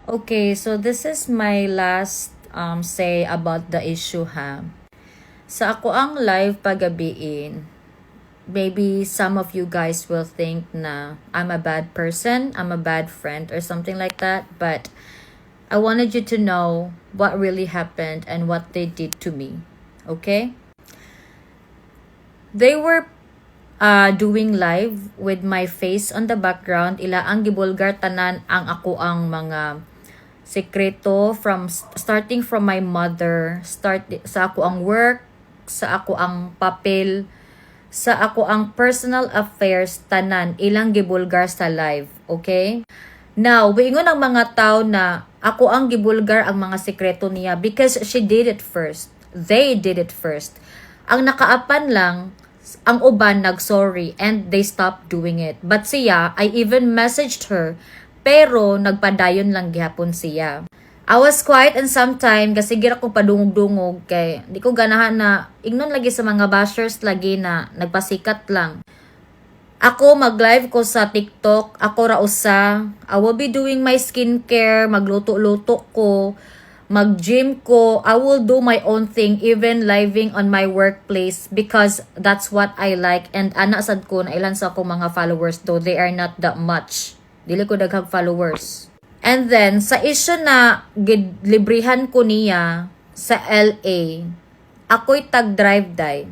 Okay, so this is my last say about the issue ha. Sa ako ang live pagabiin, maybe some of you guys will think na I'm a bad person, I'm a bad friend or something like that, but I wanted you to know what really happened and what they did to me. Okay? They were doing live with my face on the background. Ila ang gibulgar tanan ang ako ang mga sekreto from starting from my mother, sa ako ang work, sa ako ang papel, sa ako ang personal affairs tanan ilang gibulgar sa live, okay? Now, wiingon ang mga tao na ako ang gibulgar ang mga sekreto niya because she did it first. They did it first. Ang nakaapan lang, ang uban nag-sorry and they stopped doing it. But siya, I even messaged her, pero nagpadayon lang gihapon siya. I was quiet and sometime kasi gira ko padungog-dungog kay di ko ganahan na ignon lagi sa mga bashers lagi na nagpasikat lang. Ako mag-live ko sa TikTok, ako ra usa. I will be doing my skincare, magluto-luto ko, mag-gym ko. I will do my own thing even living on my workplace because that's what I like and ana sad ko na ilan sa akong mga followers though they are not that much. Dili ko daghang followers. And then, sa issue na librihan ko niya sa LA, ako'y tag-drive day.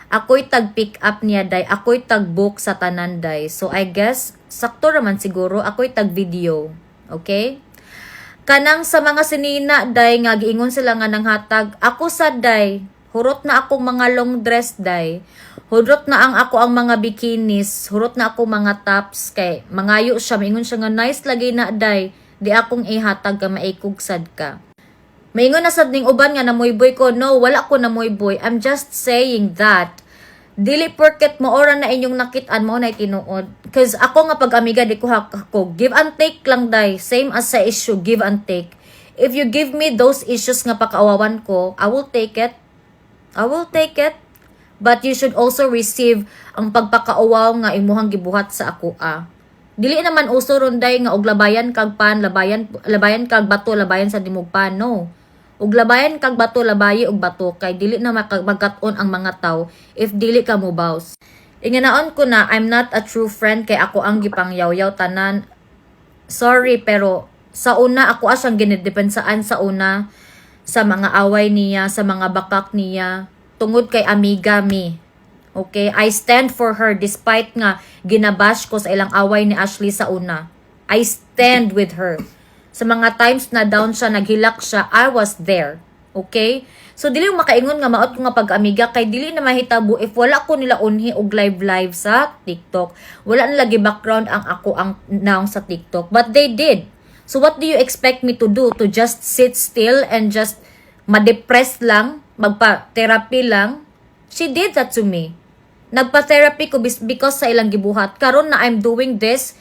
Ako'y tag-pick up niya day. Ako'y tag-book sa tanan day. So, I guess, sakto naman siguro, ako'y tag-video. Okay? Kanang sa mga sinina day, nga giingon sila nga nang hatag, ako sa day, hurot na akong mga long dress day. Hurot na ang ako ang mga bikinis, hurot na ako mga tops kay mangayo siya, maingon siya nga nice lagi na day, di akong ihatag ka maikog sad ka. Maingon na sad ning uban nga namoyboy ko, no, wala ko namoyboy. I'm just saying that dili porket mo ora na inyong nakit-an mo na tinuod. Cause ako nga pag-amiga di ko ako, give and take lang day, same as sa issue, give and take. If you give me those issues nga pakaawawan ko, I will take it. I will take it. But you should also receive ang pagpakauwaw nga imuhang gibuhat sa ako Dili naman uso ronday nga og labayan kag pan, labayan kag bato, labayan sa dimog pan, no. Og labayan kag bato, labayi og bato kay dili na magkat-on ang mga tawo if dili ka mo bows. Inganaon ko na I'm not a true friend kay ako ang gipangyaw-yaw tanan. Sorry pero sa una ako asyang ginidepensaan sa una sa mga away niya, sa mga bakak niya. Tungod kay amiga mi. Okay? I stand for her despite nga ginabash ko sa ilang away ni Ashley sa una. I stand with her. Sa mga times na down siya, naghilak siya, I was there. Okay? So, dili yung makaingon nga maot ko nga pag-amiga kay dili na mahitabo if wala ko nila unhi og live sa TikTok. Wala na lagi background ang ako ang naong sa TikTok. But they did. So, what do you expect me to do? To just sit still and just ma-depress lang? Magpa-therapy lang? She did that to me. Nagpa-therapy ko because sa ilang gibuhat. Karon na I'm doing this,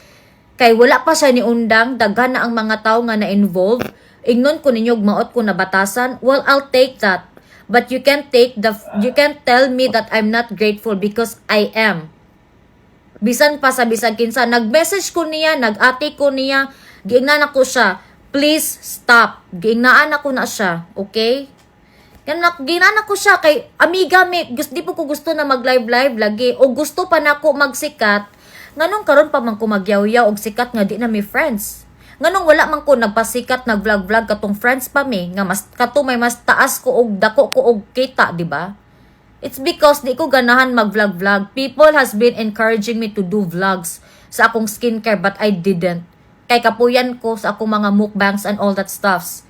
kay wala pa siya ni undang, daghan na ang mga tao nga na-involve. Ignon ko ninyo, maot ko na batasan. Well, I'll take that. But you can't tell me that I'm not grateful because I am. Bisan pa sa bisan kinsa, nag-message ko niya, nag-ati ko niya, giingnan ako siya. Please stop. Giingnaan ako na siya, okay? Ginana ko siya kay amiga mi, di po ko gusto na mag-live lagi o gusto pa na ako magsikat. Nganong karon pa man ko magyaw-yaw og sikat nga di na mi friends. Nganong wala man ko nagpasikat nag-vlog katong friends pa mi nga mas kato may mas taas ko og dako ko og kita, di ba? It's because di ko ganahan mag-vlog. People has been encouraging me to do vlogs sa akong skincare but I didn't. Kay kapuyan ko sa akong mga mukbangs and all that stuffs.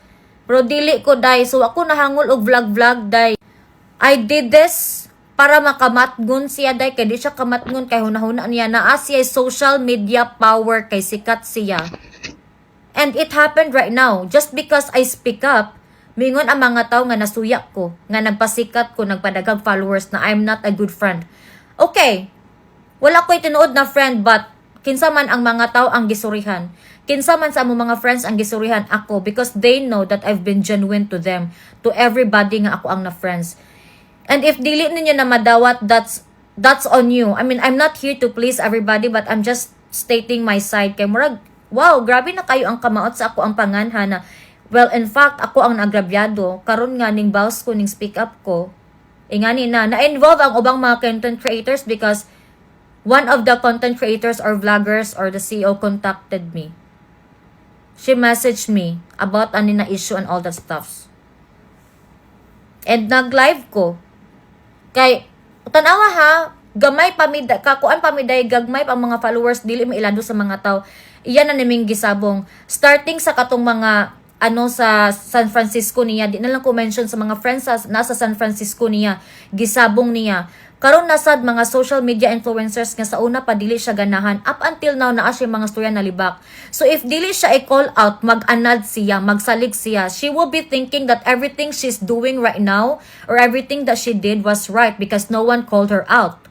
Pero dili ko day. So ako nahangol og vlog day. I did this para makamatngon siya day. Kaya di siya kamatngon kay hunahuna niya. Naa siya social media power kay sikat siya. And it happened right now. Just because I speak up, mingon ang mga tao nga nasuyak ko. Nga nagpasikat ko, nagpadagang followers na I'm not a good friend. Okay. Wala ko'y tinuod na friend but kinsa man ang mga tao ang gisurihan. Kinsa man sa among mga friends ang gisurihan ako because they know that I've been genuine to them, to everybody nga ako ang na friends. And if dili ninyo na madawat, that's on you. I mean, I'm not here to please everybody but I'm just stating my side kay murag wow, grabe na kayo ang kamaot sa ako ang panganha na, well, in fact, ako ang nagrabyado, karon nga ning boss ko, ning speak up ko, ingani na-involve ang ubang mga content creators because one of the content creators or vloggers or the CEO contacted me. She messaged me about ani na issue and all that stuffs. And nag-live ko. Kay, tanawa ha, gamay pamiday, kakuan pamiday, gagmay pa mga followers, dili mo ilado sa mga tao. Iyan na naming gisabong. Starting sa katong mga, sa San Francisco niya, di na lang ko mention sa mga friends nasa San Francisco niya, gisabong niya. Karon nasad mga social media influencers nga sa una pa dili siya ganahan, up until now naa siya mga storya na libak. So if dili siya i-call out, mag-anad siya, magsalig siya, she will be thinking that everything she's doing right now or everything that she did was right because no one called her out.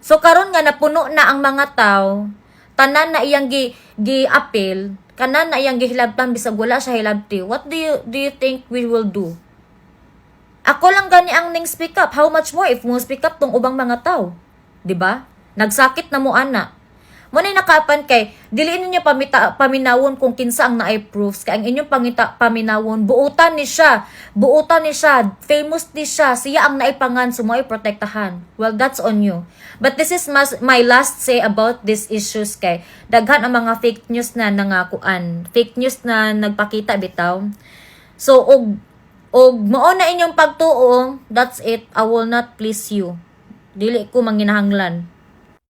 So karon nga napuno na ang mga tao, tanan na iyang gi-appeal, kanan na iyang gihilabtan bisag wala siya hilabti. What do you think we will do? Ako lang gani ang ning speak up. How much more if mo speak up tong ubang mga tao? 'Di ba? Nagsakit na mo ana. Mo na nakapan kay dili ninyo paminawon kung kinsa ang naay proofs kay ang inyong paminawon buutan ni siya. Famous ni siya. Siya ang naay pangan sumoy protektahan. Well, that's on you. But this is my last say about these issues kay daghan ang mga fake news na nangakuan. Fake news na nagpakita bitaw. So og mao na inyong pagtuo, that's it. I will not please you. Dili ko manginahanglan.